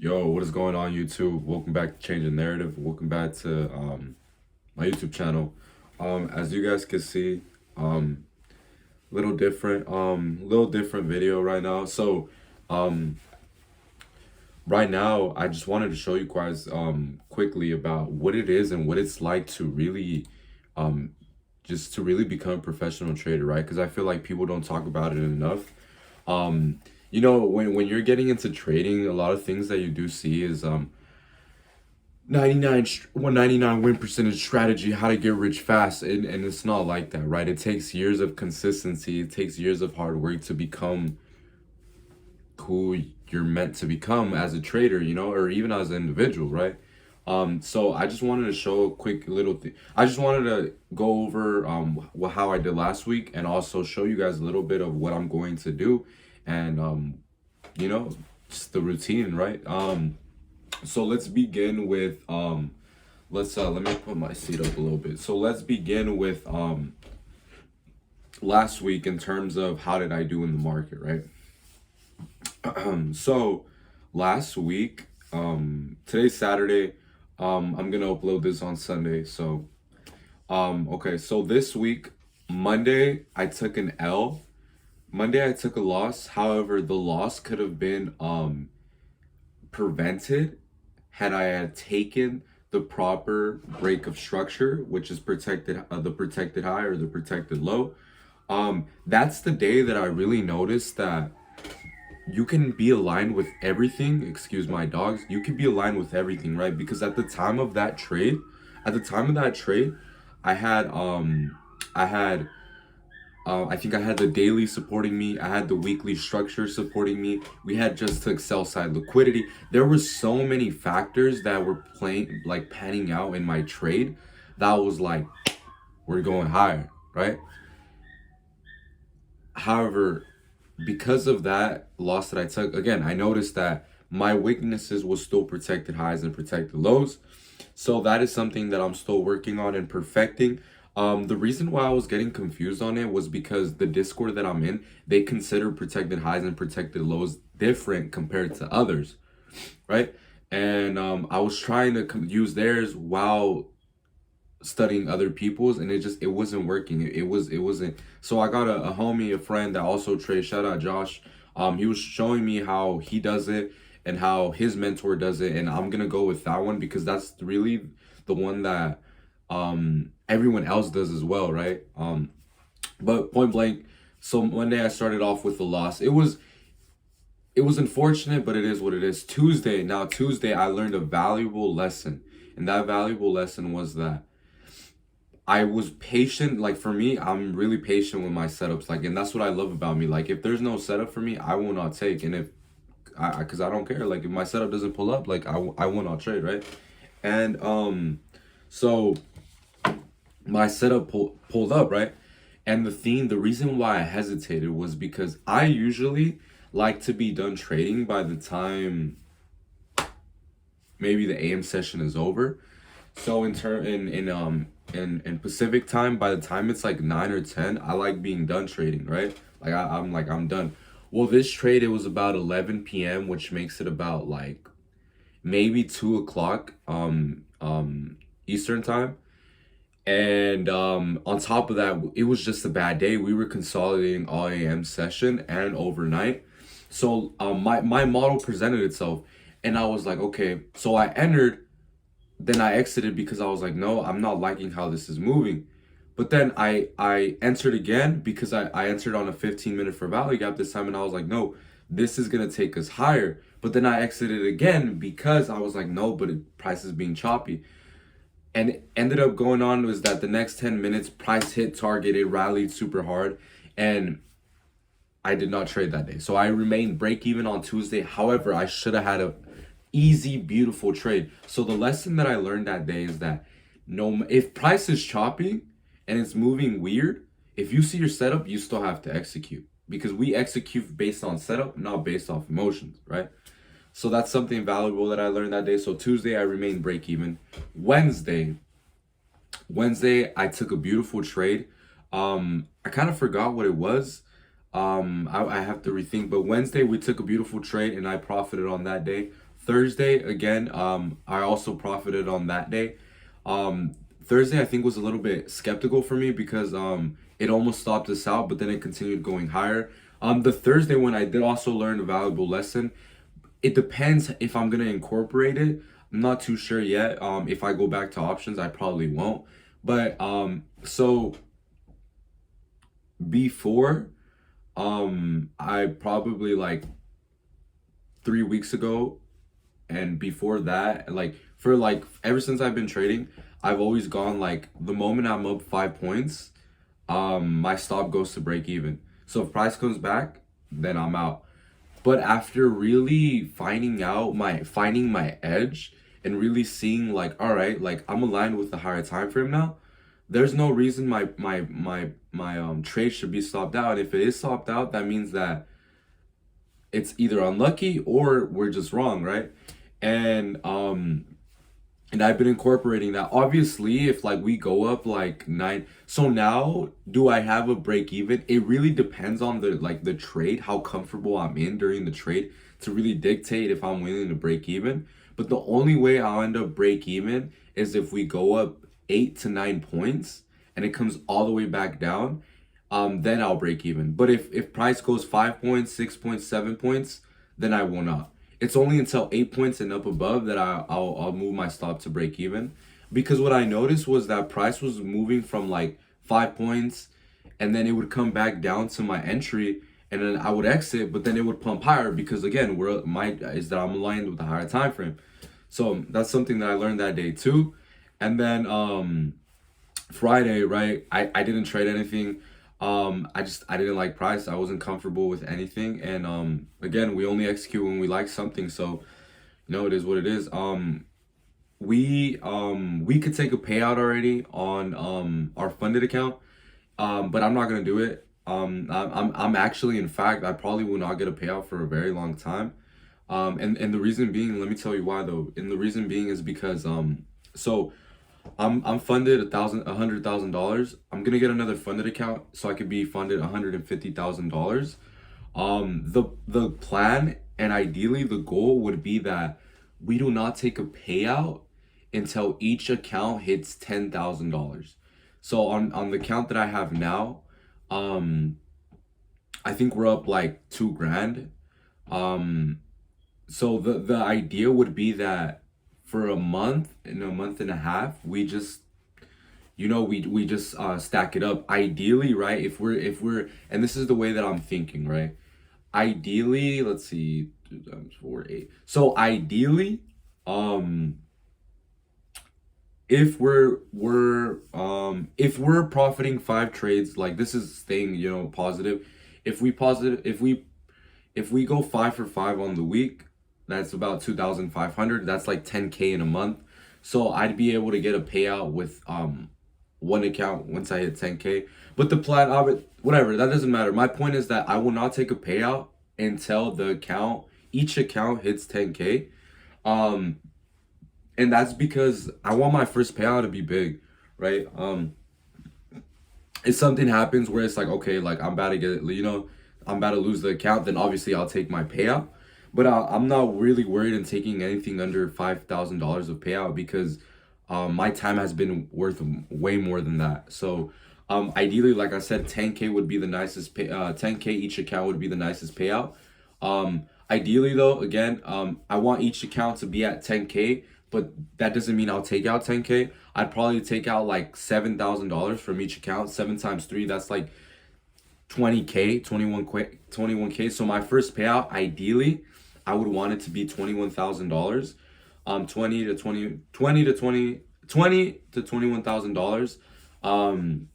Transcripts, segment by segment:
Yo, what is going on, YouTube? Welcome back to Change the Narrative. Welcome back to my YouTube channel. As you guys can see, little different video right now. So, um, right now, I just wanted to show you guys quickly about what it is and what it's like to really um just to really become a professional trader, right? Because I feel like people don't talk about it enough. Um, when you're getting into trading, a lot of things that you do see is 199 win percentage strategy, how to get rich fast, and it's not like that, right? It takes years of consistency, it takes years of hard work to become who you're meant to become as a trader, or even as an individual, right? So I just wanted to show a quick little thing. I just wanted to go over how I did last week, and also show you guys a little bit of what I'm going to do, and you know, just the routine, right? So let's begin with let me put my seat up a little bit. So let's begin with last week in terms of how did I do in the market, right? So last week, today's Saturday. I'm gonna upload this on Sunday. So okay, so this week, Monday, I took an L. Monday I took a loss. However, the loss could have been prevented had I had taken the proper break of structure, which is the protected high or the protected low. That's the day that I really noticed that you can be aligned with everything. Excuse my dogs. You can be aligned with everything, right? Because at the time of that trade, I had I had I think I had the daily supporting me. I had the weekly structure supporting me. We had just took sell side liquidity. There were so many factors that were panning out in my trade. That was like, we're going higher, right? However, because of that loss that I took, again, I noticed that my weaknesses was still protected highs and protected lows. So that is something that I'm still working on and perfecting. The reason why I was getting confused on it was because the Discord that I'm in, they consider protected highs and protected lows different compared to others, right? And I was trying to use theirs while studying other people's, and it wasn't working. It wasn't. So I got a homie, a friend that also trades. Shout out Josh. He was showing me how he does it and how his mentor does it, and I'm gonna go with that one because that's really the one that everyone else does as well, right? But point blank, so Monday I started off with a loss. It was unfortunate, but it is what it is. Tuesday I learned a valuable lesson, and that valuable lesson was that I was patient. Like, for me, I'm really patient with my setups. Like, and that's what I love about me. Like, if there's no setup for me, I will not take. And if because I don't care. Like, if my setup doesn't pull up, like, I will not trade, right? And so my setup pulled up, right? And the reason why I hesitated was because I usually like to be done trading by the time maybe the AM session is over. So in Pacific time, by the time it's like 9 or 10, I like being done trading, right? Like I'm done. Well, this trade, it was about 11 p.m., which makes it about like maybe 2 o'clock Eastern time. And on top of that, it was just a bad day. We were consolidating all AM session and overnight. So my model presented itself, and I was like, okay. So I entered, then I exited because I was like, no, I'm not liking how this is moving. But then I entered again because I entered on a 15-minute for value gap this time, and I was like, no, this is gonna take us higher. But then I exited again because I was like, no, but price is being choppy. And it ended up going on was that the next 10 minutes, price hit target, it rallied super hard, and I did not trade that day. So I remained break even on Tuesday. However, I should have had a easy, beautiful trade. So the lesson that I learned that day is that no, if price is choppy and it's moving weird, if you see your setup, you still have to execute, because we execute based on setup, not based off emotions, right? So that's something valuable that I learned that day. So Tuesday I remained break even. Wednesday I took a beautiful trade. I kind of forgot what it was. I have to rethink, but Wednesday we took a beautiful trade and I profited on that day Thursday again, I also profited on that day. Thursday I think was a little bit skeptical for me because it almost stopped us out, but then it continued going higher. The Thursday one I did also learn a valuable lesson. It depends if I'm gonna incorporate it. I'm not too sure yet. If I go back to options, I probably won't. But so before, I probably like 3 weeks ago, and before that, like for like ever since I've been trading, I've always gone like the moment I'm up 5 points, my stop goes to break even. So if price comes back, then I'm out. But after really finding my edge and really seeing like, all right, like I'm aligned with the higher time frame now, there's no reason my trade should be stopped out. If it is stopped out, that means that it's either unlucky or we're just wrong, right? And and I've been incorporating that. Obviously, if like we go up like nine, so now do I have a break even? It really depends on the trade, how comfortable I'm in during the trade to really dictate if I'm willing to break even. But the only way I'll end up break even is if we go up 8 to 9 points and it comes all the way back down. Then I'll break even. But if price goes 5 points, 6 points, 7 points, then I will not. It's only until 8 points and up above that I'll move my stop to break even. Because what I noticed was that price was moving from like 5 points, and then it would come back down to my entry, and then I would exit, but then it would pump higher because again, is that I'm aligned with the higher time frame. So that's something that I learned that day too. And then Friday, right? I didn't trade anything. I didn't like price. I wasn't comfortable with anything. And again, we only execute when we like something. So, it is what it is. We could take a payout already on our funded account. But I'm not gonna do it. I'm actually, in fact, I probably will not get a payout for a very long time. And the reason being, let me tell you why though. And the reason being is because so I'm funded $100,000. I'm gonna get another funded account so I could be funded $150,000. The plan and ideally the goal would be that we do not take a payout until each account hits $10,000. So on the account that I have now, I think we're up like 2 grand. So the idea would be that for a month and a month and a half, we just we just stack it up. Ideally, right? If we're and this is the way that I'm thinking, right? Ideally, let's see, 2 times 4, 8. So ideally, if we're profiting 5 trades, like this is staying positive. If we go 5 for 5 on the week, that's about 2,500. That's like 10K in a month. So I'd be able to get a payout with one account once I hit 10K. But the plan of it, whatever, that doesn't matter. My point is that I will not take a payout until each account hits 10K. And that's because I want my first payout to be big, right? If something happens where it's like, okay, like I'm about to I'm about to lose the account, then obviously I'll take my payout. But I'm not really worried in taking anything under $5,000 of payout because my time has been worth way more than that. So ideally, like I said, 10K would be the nicest 10K each account would be the nicest payout. Ideally though, again, I want each account to be at 10K, but that doesn't mean I'll take out 10K. I'd probably take out like $7,000 from each account. 7 times 3, that's like 20K, 21K. So my first payout, ideally, I would want it to be $21,000. 20 to $21,000.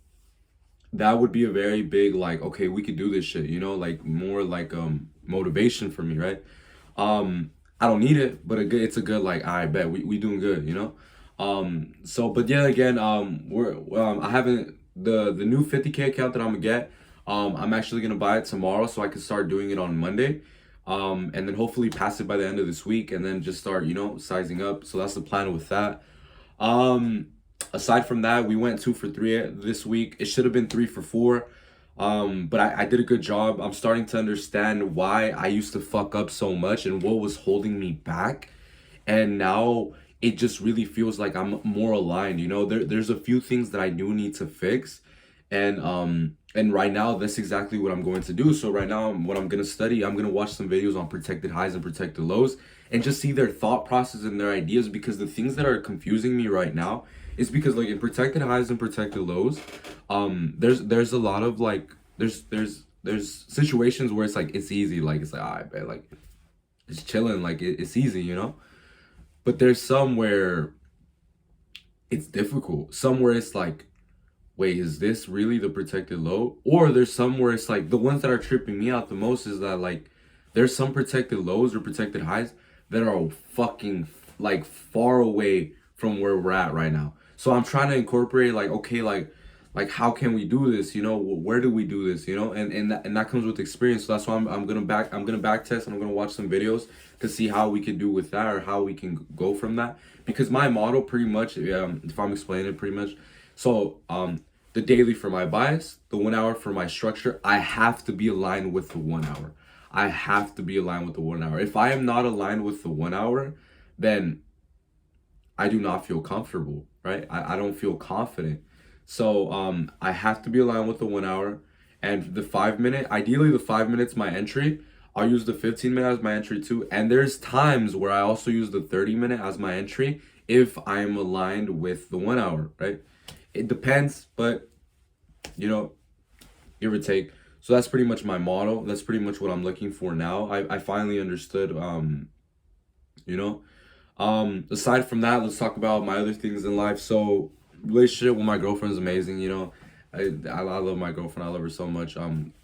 That would be a very big, like, okay, we could do this shit, like more like motivation for me, right? I don't need it, but it's a good, like, I bet we doing good, so but yeah, again, I haven't the new 50K account that I'm gonna get. I'm actually gonna buy it tomorrow so I can start doing it on Monday. And then hopefully pass it by the end of this week and then just start, sizing up. So that's the plan with that. Aside from that, we went 2 for 3 this week. It should have been 3 for 4. But I did a good job. I'm starting to understand why I used to fuck up so much and what was holding me back. and now it just really feels like I'm more aligned. You know, there's a few things that I do need to fix, and right now that's exactly what I'm going to do. So right now, what I'm gonna study, I'm gonna watch some videos on protected highs and protected lows, and just see their thought process and their ideas, because the things that are confusing me right now is because, like, in protected highs and protected lows, there's a lot of, like, there's situations where it's like it's easy, like it's like, I bet, like, it's chilling, like it's easy, you know. But there's some where it's difficult. Some where it's like, wait, is this really the protected low? Or there's some where it's like, the ones that are tripping me out the most is that, like, there's some protected lows or protected highs that are fucking, like, far away from where we're at right now. So I'm trying to incorporate, like, okay, like how can we do this? You know, where do we do this? You know, and that comes with experience. So that's why I'm gonna back test, and I'm gonna watch some videos to see how we can do with that, or how we can go from that. Because my model pretty much, if I'm explaining it pretty much, so the daily for my bias, the 1 hour for my structure, I have to be aligned with the 1 hour. I have to be aligned with the 1 hour. If I am not aligned with the 1 hour, then I do not feel comfortable, right? I don't feel confident. So I have to be aligned with the 1 hour, and the 5 minute, ideally the 5 minutes my entry. I'll use the 15 minute as my entry too. And there's times where I also use the 30 minute as my entry if I'm aligned with the 1 hour, right? It depends, but you know, give or take. So that's pretty much my model. That's pretty much what I'm looking for now. I finally understood, you know. Aside from that, let's talk about my other things in life. So relationship with my girlfriend is amazing, you know. I love my girlfriend. I love her so much.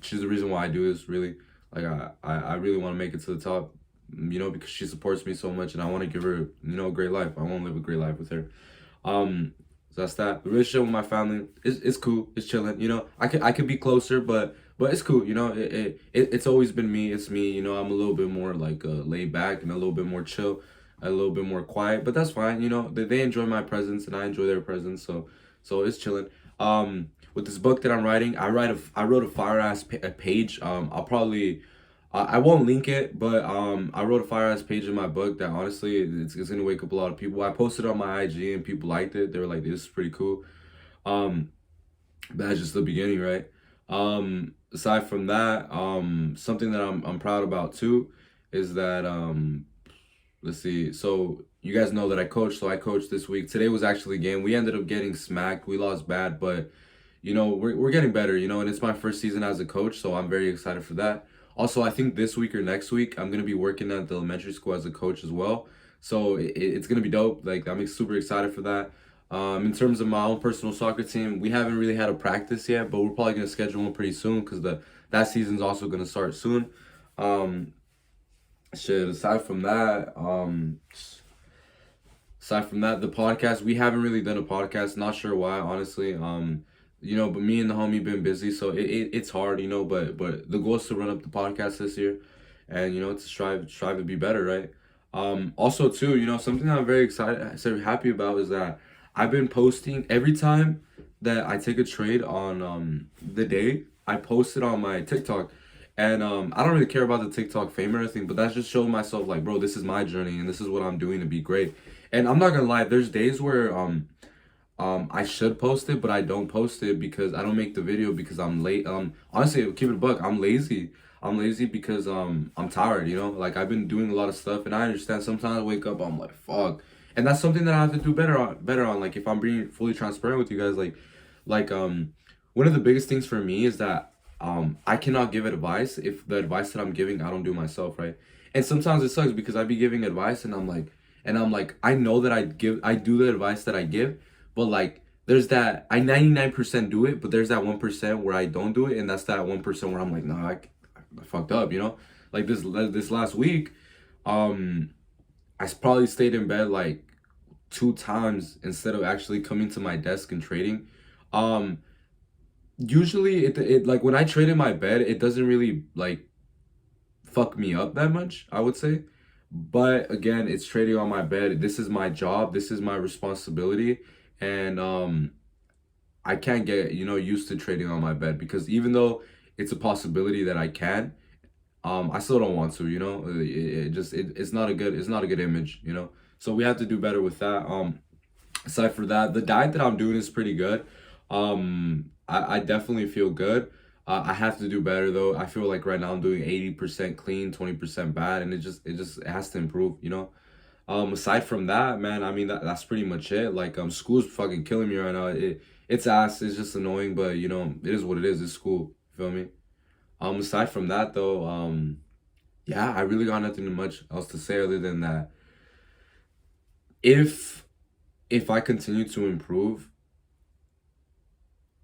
She's the reason why I do this, really. Like, I really want to make it to the top, you know, because she supports me so much, and I want to give her, you know, a great life. I want to live a great life with her. So that's that. The relationship with my family is cool. It's chilling. You know, I could be closer, but it's cool. You know, it's always been me. It's me. You know, I'm a little bit more like laid back and a little bit more chill, a little bit more quiet. But that's fine. You know, they enjoy my presence and I enjoy their presence. So it's chilling. With this book that I'm writing, I wrote a fire ass page. I'll probably. I won't link it, but I wrote a fire ass page in my book that honestly it's gonna wake up a lot of people. I posted on my IG and people liked it. They were like, "This is pretty cool." Um, but that's just the beginning, right? Aside from that, something that I'm proud about too is that let's see. So you guys know that I coach. So I coached this week. Today was actually a game. We ended up getting smacked. We lost bad, but you know, we're getting better, you know, and it's my first season as a coach, so I'm very excited for that. Also, I think this week or next week, I'm gonna be working at the elementary school as a coach as well. So it's gonna be dope. Like, I'm super excited for that. In terms of my own personal soccer team, we haven't really had a practice yet, but we're probably gonna schedule one pretty soon because that season's also gonna start soon. Um, shit. Aside from that, the podcast, we haven't really done a podcast. Not sure why, honestly. You know, but me and the homie been busy, so it's hard, you know. But the goal is to run up the podcast this year, and you know, to strive to be better, right? Also too, you know, something that I'm very excited, so happy about is that I've been posting every time that I take a trade on the day. I post it on my TikTok, and I don't really care about the TikTok fame or anything, but that's just showing myself, like, bro, this is my journey and this is what I'm doing to be great. And I'm not gonna lie, there's days where I should post it, but I don't post it because I don't make the video because I'm late. Honestly, keep it a buck. I'm lazy. I'm lazy because I'm tired. You know, like, I've been doing a lot of stuff, and I understand. Sometimes I wake up, I'm like, fuck, and that's something that I have to do better on. Better on. Like, if I'm being fully transparent with you guys, like one of the biggest things for me is that I cannot give advice if the advice that I'm giving I don't do myself, right. And sometimes it sucks because I be giving advice and I'm like, I know that I do the advice that I give, but like, there's that I 99% do it, but there's that 1% where I don't do it, and that's that 1% where I'm like, nah, I fucked up, you know. Like this last week, I probably stayed in bed like 2 times instead of actually coming to my desk and trading. Um, Usually it like, when I trade in my bed, it doesn't really like fuck me up that much, I would say. But again, it's trading on my bed. This is my job. This is my responsibility. And I can't get, you know, used to trading on my bed, because even though it's a possibility that I can, I still don't want to, you know. It's not a good image, you know. So we have to do better with that. Aside from that, the diet that I'm doing is pretty good. I definitely feel good. I have to do better though. I feel like right now I'm doing 80% clean, 20% bad, and it has to improve, you know? Aside from that, man, I mean that's pretty much it. Like school's fucking killing me right now. It's ass, it's just annoying, but you know, it is what it is. It's school. You feel me? Aside from that though, yeah, I really got nothing much else to say other than that. If if I continue to improve,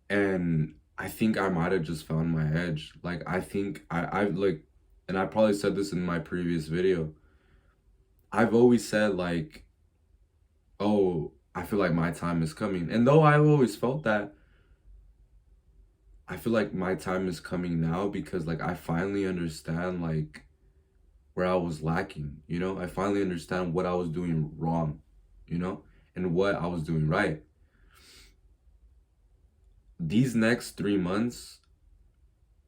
and I think I might have just found my edge. Like I think I like, and I probably said this in my previous video. I've always said like, oh, I feel like my time is coming. And though I've always felt that, I feel like my time is coming now because like I finally understand like where I was lacking, you know? I finally understand what I was doing wrong, you know? And what I was doing right. These next 3 months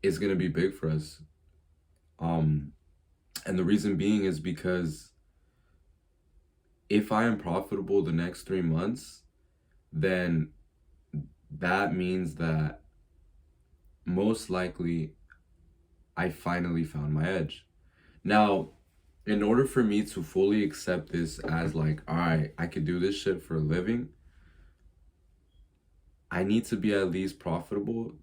is gonna be big for us. Um, and the reason being is because if I am profitable the next 3 months, then that means that most likely I finally found my edge. Now, in order for me to fully accept this as like, all right, I could do this shit for a living, I need to be at least profitable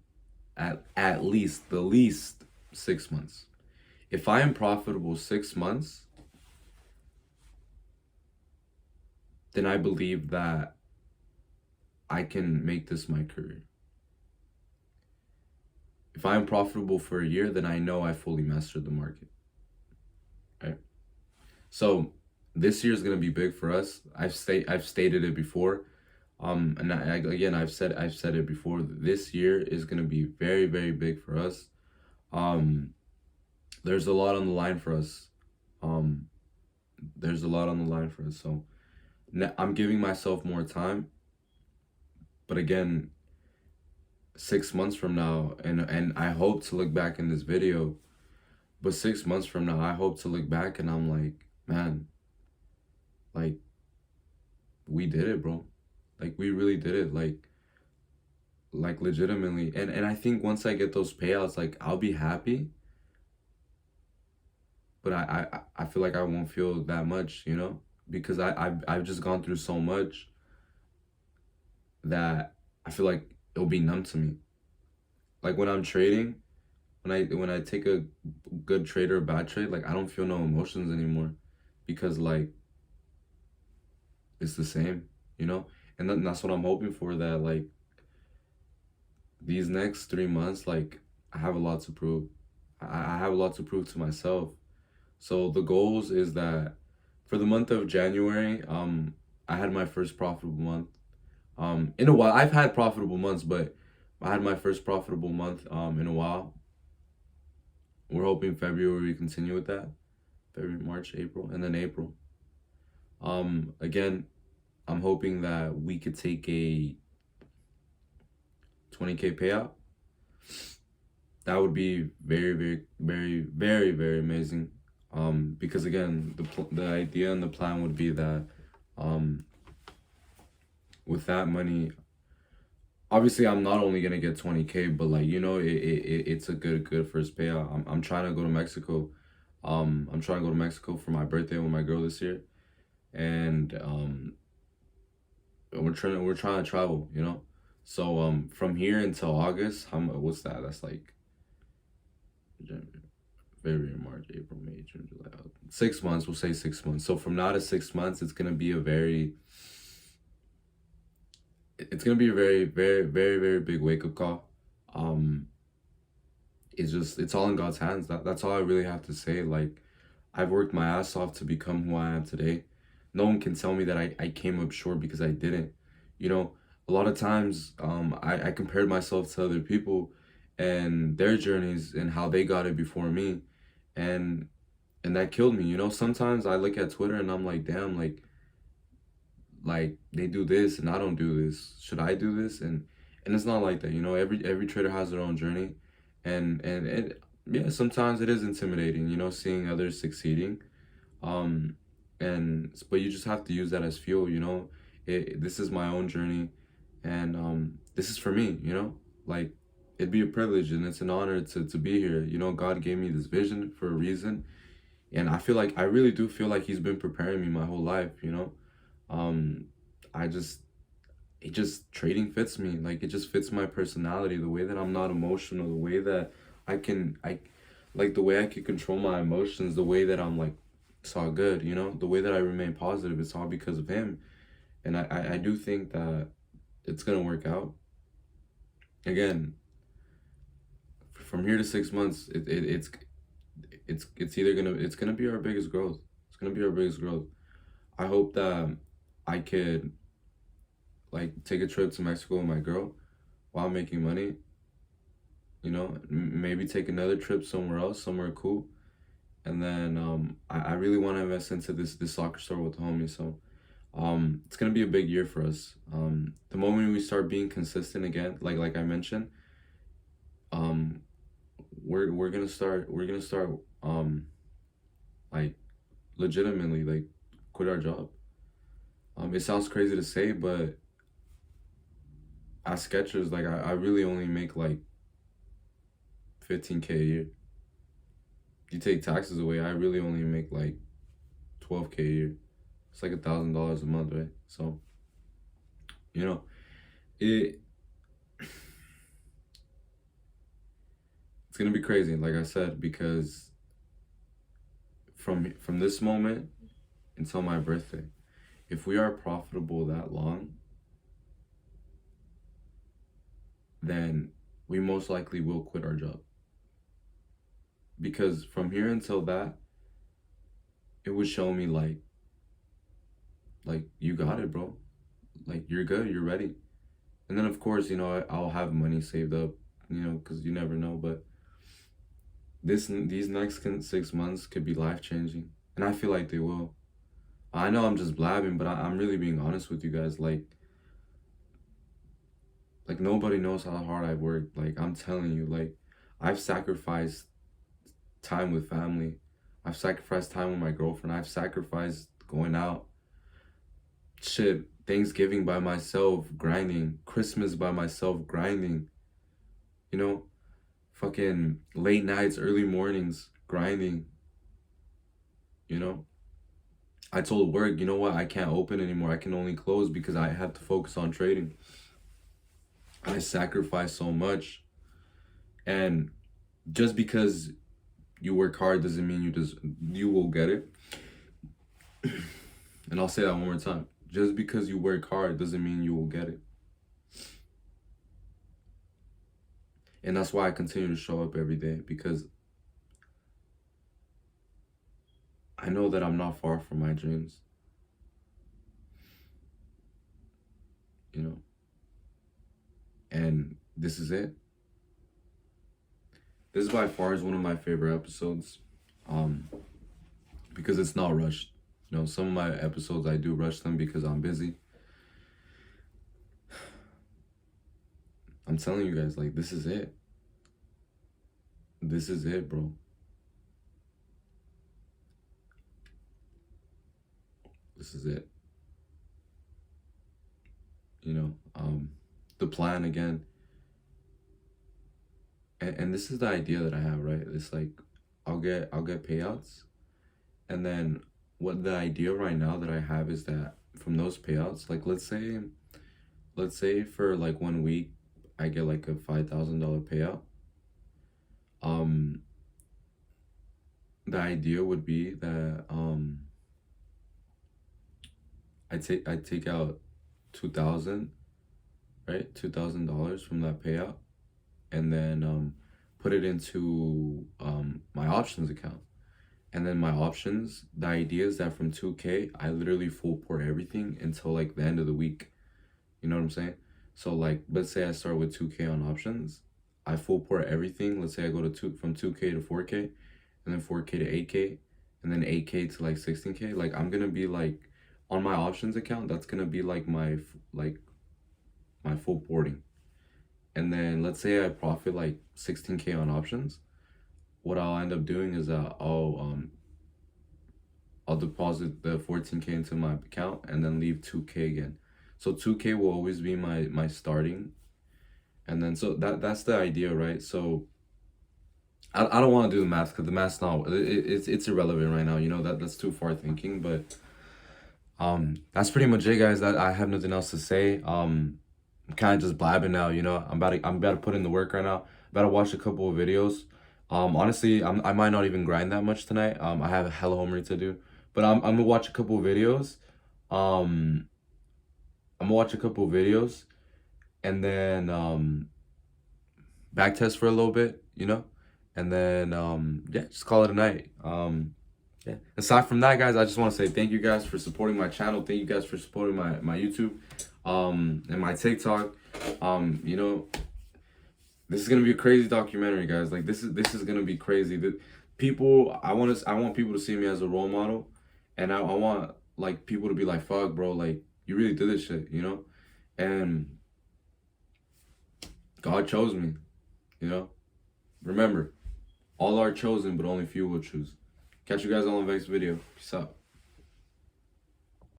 at least the least 6 months. If I am profitable 6 months, then I believe that I can make this my career. If I am profitable for a year, then I know I fully mastered the market. Right? So this year is gonna be big for us. I've stated it before. And again, I've said it before. This year is gonna be very, very big for us. Um, there's a lot on the line for us. Um, there's a lot on the line for us. So I'm giving myself more time. But again, 6 months from now, and I hope to look back in this video, but 6 months from now, I hope to look back and I'm like, man, like we did it, bro. Like we really did it. Like legitimately. And I think once I get those payouts, like I'll be happy. But I feel like I won't feel that much, you know? Because I've just gone through so much that I feel like it'll be numb to me. Like when I'm trading, when I take a good trade or a bad trade, like I don't feel no emotions anymore because like it's the same, you know? And that's what I'm hoping for, that like these next 3 months, like I have a lot to prove. I have a lot to prove to myself. So the goals is that for the month of January, I had my first profitable month. In a while, I've had profitable months, but I had my first profitable month in a while. We're hoping February we continue with that. February, March, April, and then April. Again, I'm hoping that we could take a 20K payout. That would be very, very, very, very, very amazing. Because again, the idea and the plan would be that, with that money, obviously I'm not only gonna get 20K, but like you know, it's a good first payout. I'm trying to go to Mexico. I'm trying to go to Mexico for my birthday with my girl this year, and we're trying to travel, you know. So from here until August, what's that? That's like February, March, April, May, June, July. 6 months. We'll say 6 months. So from now to 6 months, it's gonna be a very very, very, very big wake up call. It's all in God's hands. That's all I really have to say. Like, I've worked my ass off to become who I am today. No one can tell me that I came up short because I didn't. You know, a lot of times I compared myself to other people and their journeys and how they got it before me. And that killed me. You know, sometimes I look at Twitter and I'm like, damn, like they do this and I don't do this. Should I do this? And it's not like that. You know, every trader has their own journey, and it, yeah, sometimes it is intimidating. You know, seeing others succeeding. Um, And but you just have to use that as fuel, this is my own journey, and this is for me, like it'd be a privilege and it's an honor to be here. God gave me this vision for a reason, and I really do feel like he's been preparing me my whole life. um I just it just trading fits me, like it just fits my personality, the way that I'm not emotional, the way that I like the way I can control my emotions, the way that I'm like, it's all good, the way that I remain positive, it's all because of him. And I do think that it's gonna work out. Again, from here to 6 months, it's either gonna be our biggest growth. It's gonna be our biggest growth. I hope that I could like take a trip to Mexico with my girl while making money. Maybe take another trip somewhere else, somewhere cool. And then I really want to invest into this soccer store with the homies. So it's gonna be a big year for us. The moment we start being consistent again, like I mentioned, um, we're gonna start like legitimately like quit our job. It sounds crazy to say, but as Skechers, like I really only make like 15K a year. You take taxes away, I really only make like 12K a year. It's like $1,000 a month, right? So, you know, it it's gonna be crazy, like I said, because from this moment until my birthday, if we are profitable that long, then we most likely will quit our job. Because from here until that, it would show me like you got it, bro. Like you're good, you're ready. And then of course, I'll have money saved up, because you never know. But these next 6 months could be life changing, and I feel like they will. I know I'm just blabbing, but I'm really being honest with you guys. Like nobody knows how hard I've worked. Like I'm telling you, like I've sacrificed time with family. I've sacrificed time with my girlfriend. I've sacrificed going out. Shit, Thanksgiving by myself, grinding. Christmas by myself, grinding. You know, fucking late nights, early mornings, grinding. You know, I told work, you know what? I can't open anymore. I can only close because I have to focus on trading. I sacrifice so much, and just because you work hard doesn't mean you will get it. And I'll say that one more time. Just because you work hard doesn't mean you will get it. And that's why I continue to show up every day, because I know that I'm not far from my dreams. And this is it. This is by far is one of my favorite episodes, because it's not rushed. Some of my episodes I do rush them because I'm busy. I'm telling you guys, like, this is it. This is it, bro. This is it. The plan again. And this is the idea that I have, right? It's like I'll get payouts, and then what the idea right now that I have is that from those payouts, like let's say for like 1 week I get like a $5,000 payout. The idea would be that I take out 2,000, right? $2,000 from that payout, and then put it into my options account. And then my options, the idea is that from 2K, I literally full port everything until like the end of the week. You know what I'm saying? So like, let's say I start with 2K on options. I full port everything. Let's say I go to from 2K to 4K, and then 4K to 8K, and then 8K to like 16K. Like I'm gonna be like, on my options account, that's gonna be like my full porting. And then let's say I profit like 16K on options. What I'll end up doing is that I'll I'll deposit the 14K into my account and then leave 2K again. So 2K will always be my starting. And then so that's the idea, right? So I don't want to do the math because the math's not it's irrelevant right now. You know that's too far thinking, but that's pretty much it, guys. That I have nothing else to say. I'm kind of just blabbing now. You know, I'm about to put in the work right now. About to watch a couple of videos. Honestly, I might not even grind that much tonight. I have hella homework to do, but I'm gonna watch a couple of videos. Um, I'm gonna watch a couple of videos, and then back test for a little bit. You know, and then yeah, just call it a night. Yeah. Aside from that, guys, I just want to say thank you guys for supporting my channel. Thank you guys for supporting my YouTube, and my TikTok. You know, this is gonna be a crazy documentary, guys. Like this is gonna be crazy. The people, I want people to see me as a role model, and I want like people to be like, fuck, bro, like you really did this shit, you know, and God chose me, you know. Remember, all are chosen, but only few will choose. Catch you guys on the next video. Peace out.